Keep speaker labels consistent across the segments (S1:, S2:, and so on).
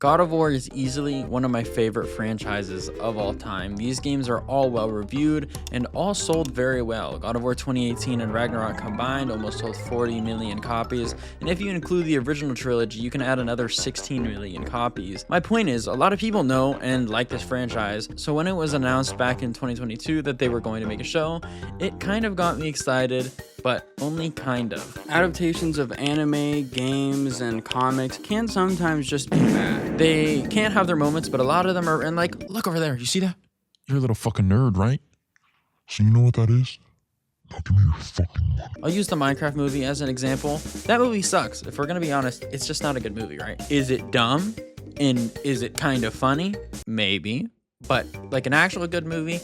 S1: God of War is easily one of my favorite franchises of all time. These games are all well reviewed and all sold very well. God of War 2018 and Ragnarok combined almost sold 40 million copies, and if you include the original trilogy, you can add another 16 million copies. My point is, a lot of people know and like this franchise, so when it was announced back in 2022 that they were going to make a show, it kind of got me excited, but only kind of. Adaptations of anime, games, and comics can sometimes just be bad. They can't have their moments, but a lot of them are, and like, look over there, you see that?
S2: You're a little fucking nerd, right? So you know what that is? Now give me your fucking money.
S1: I'll use the Minecraft movie as an example. That movie sucks. If we're gonna be honest, it's just not a good movie, right? Is it dumb? And is it kind of funny? Maybe. But like an actual good movie?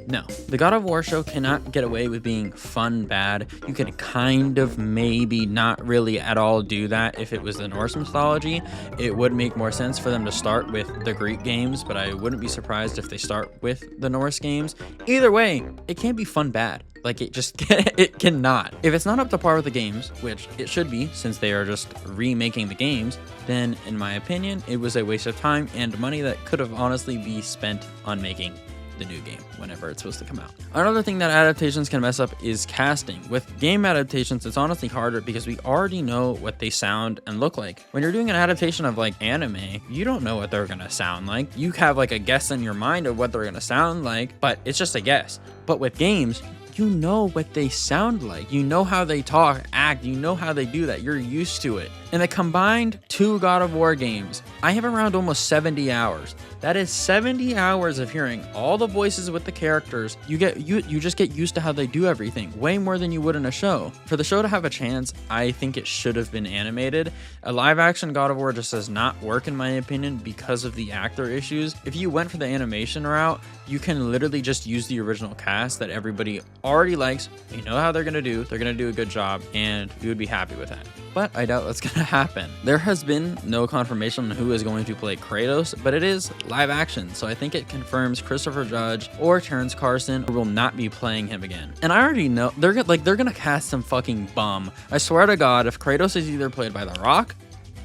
S1: No. The God of War show cannot get away with being fun bad. You can kind of maybe not really at all do that if it was the Norse mythology. It would make more sense for them to start with the Greek games, but I wouldn't be surprised if they start with the Norse games. Either way, it can't be fun bad. Like it cannot. If it's not up to par with the games, which it should be since they are just remaking the games, then in my opinion, it was a waste of time and money that could have honestly be spent on making the new game whenever it's supposed to come out. Another thing that adaptations can mess up is casting. With game adaptations, it's honestly harder because we already know what they sound and look like. When you're doing an adaptation of like anime, you don't know what they're gonna sound like. You have like a guess in your mind of what they're gonna sound like, but it's just a guess. But with games, you know what they sound like. You know how they talk, act, you know how they do that. You're used to it. In the combined 2 God of War games, I have around almost 70 hours. That is 70 hours of hearing all the voices with the characters. You just get used to how they do everything, way more than you would in a show. For the show to have a chance, I think it should have been animated. A live action God of War just does not work in my opinion because of the actor issues. If you went for the animation route, you can literally just use the original cast that everybody already likes. You know how they're gonna do a good job, and you would be happy with that. But I doubt that's gonna happen. There has been no confirmation on who is going to play Kratos, but it is live action, so I think it confirms Christopher Judge or Terrence Carson will not be playing him again. And I already know they're gonna cast some fucking bum. I swear to God, if Kratos is either played by The Rock,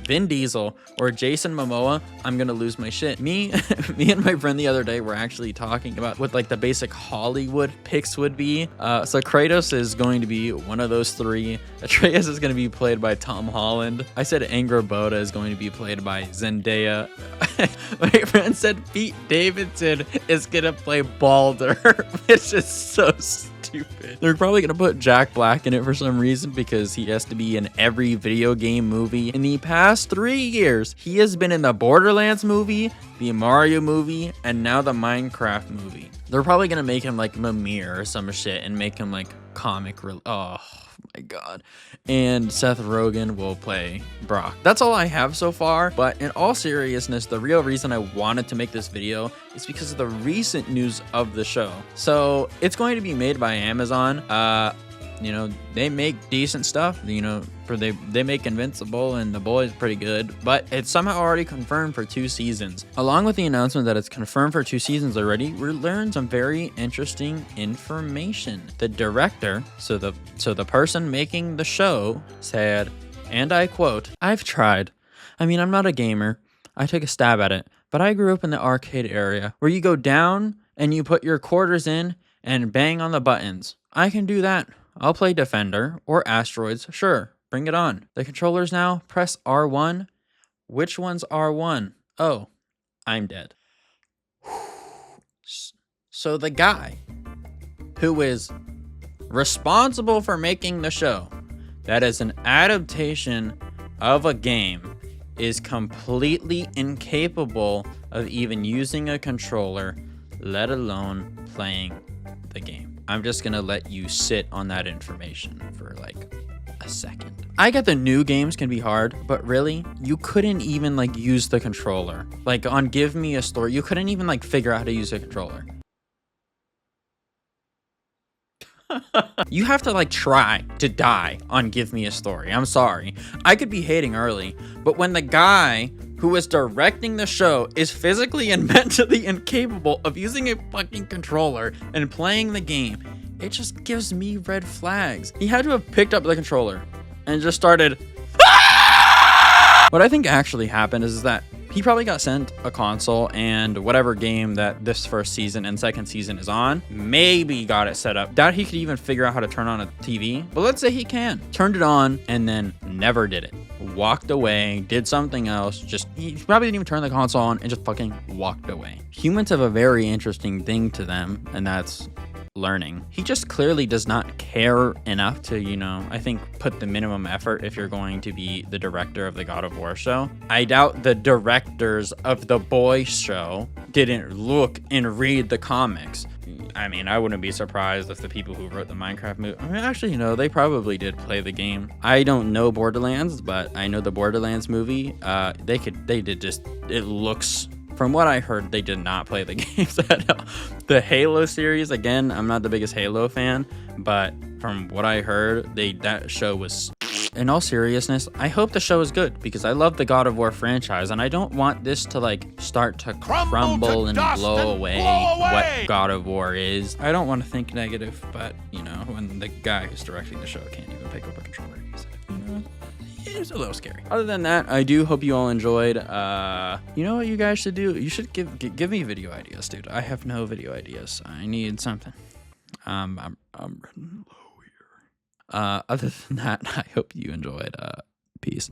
S1: Vin Diesel, or Jason Momoa, I'm gonna lose my shit. Me and my friend the other day were actually talking about what like the basic Hollywood picks would be. So Kratos is going to be one of those 3. Atreus is going to be played by Tom Holland. I said Angrboda is going to be played by Zendaya. My friend said Pete Davidson is gonna play Baldur, which is so stupid. They're probably gonna put Jack Black in it for some reason because he has to be in every video game movie. In the past 3 years, he has been in the Borderlands movie, the Mario movie, and now the Minecraft movie. They're probably gonna make him like Mimir or some shit and make him like comic. Oh my God. And Seth Rogen will play Brock. That's all I have so far, but in all seriousness, the real reason I wanted to make this video is because of the recent news of the show. So it's going to be made by Amazon. You know, they make decent stuff, you know, they make Invincible and The Boys pretty good, but it's somehow already confirmed for 2 seasons. Along with the announcement that it's confirmed for 2 seasons already, we learned some very interesting information. The director, so the person making the show said, and I quote, "I've tried. I mean, I'm not a gamer. I took a stab at it, but I grew up in the arcade area where you go down and you put your quarters in and bang on the buttons. I can do that. I'll play Defender or Asteroids. Sure, bring it on. The controllers now, press R1. Which one's R1? Oh, I'm dead." So the guy who is responsible for making the show, that is an adaptation of a game, is completely incapable of even using a controller, let alone playing the game. I'm just gonna let you sit on that information for like a second. I get the new games can be hard, but really, you couldn't even like use the controller. Like on Give Me a Story, you couldn't even like figure out how to use a controller. You have to like try to die on Give Me a Story. I'm sorry. I could be hating early, but when the guy who is directing the show is physically and mentally incapable of using a fucking controller and playing the game, it just gives me red flags. He had to have picked up the controller and just started. What I think actually happened is that He probably got sent a console and whatever game that this first season and second season is on, maybe got it set up. Doubt he could even figure out how to turn on a TV, but let's say he can. Turned it on and then never did it. Walked away, did something else, he probably didn't even turn the console on and just fucking walked away. Humans have a very interesting thing to them, and that's learning. He just clearly does not care enough to, I think put the minimum effort if you're going to be the director of the God of War show. I doubt the directors of the Boys show didn't look and read the comics. I mean, I wouldn't be surprised if the people who wrote the Minecraft movie, actually, they probably did play the game. I don't know Borderlands, but I know the Borderlands movie. It looks, from what I heard, they did not play the games at all. The Halo series, again, I'm not the biggest Halo fan, but from what I heard, that show was... In all seriousness, I hope the show is good because I love the God of War franchise and I don't want this to start to crumble and blow away what God of War is. I don't want to think negative, but when the guy who's directing the show can't even pick up a controller, it's a little scary. Other than that, I do hope you all enjoyed. You know what you guys should do? You should give me video ideas, dude. I have no video ideas. I need something. I'm running low here. Other than that, I hope you enjoyed. Peace.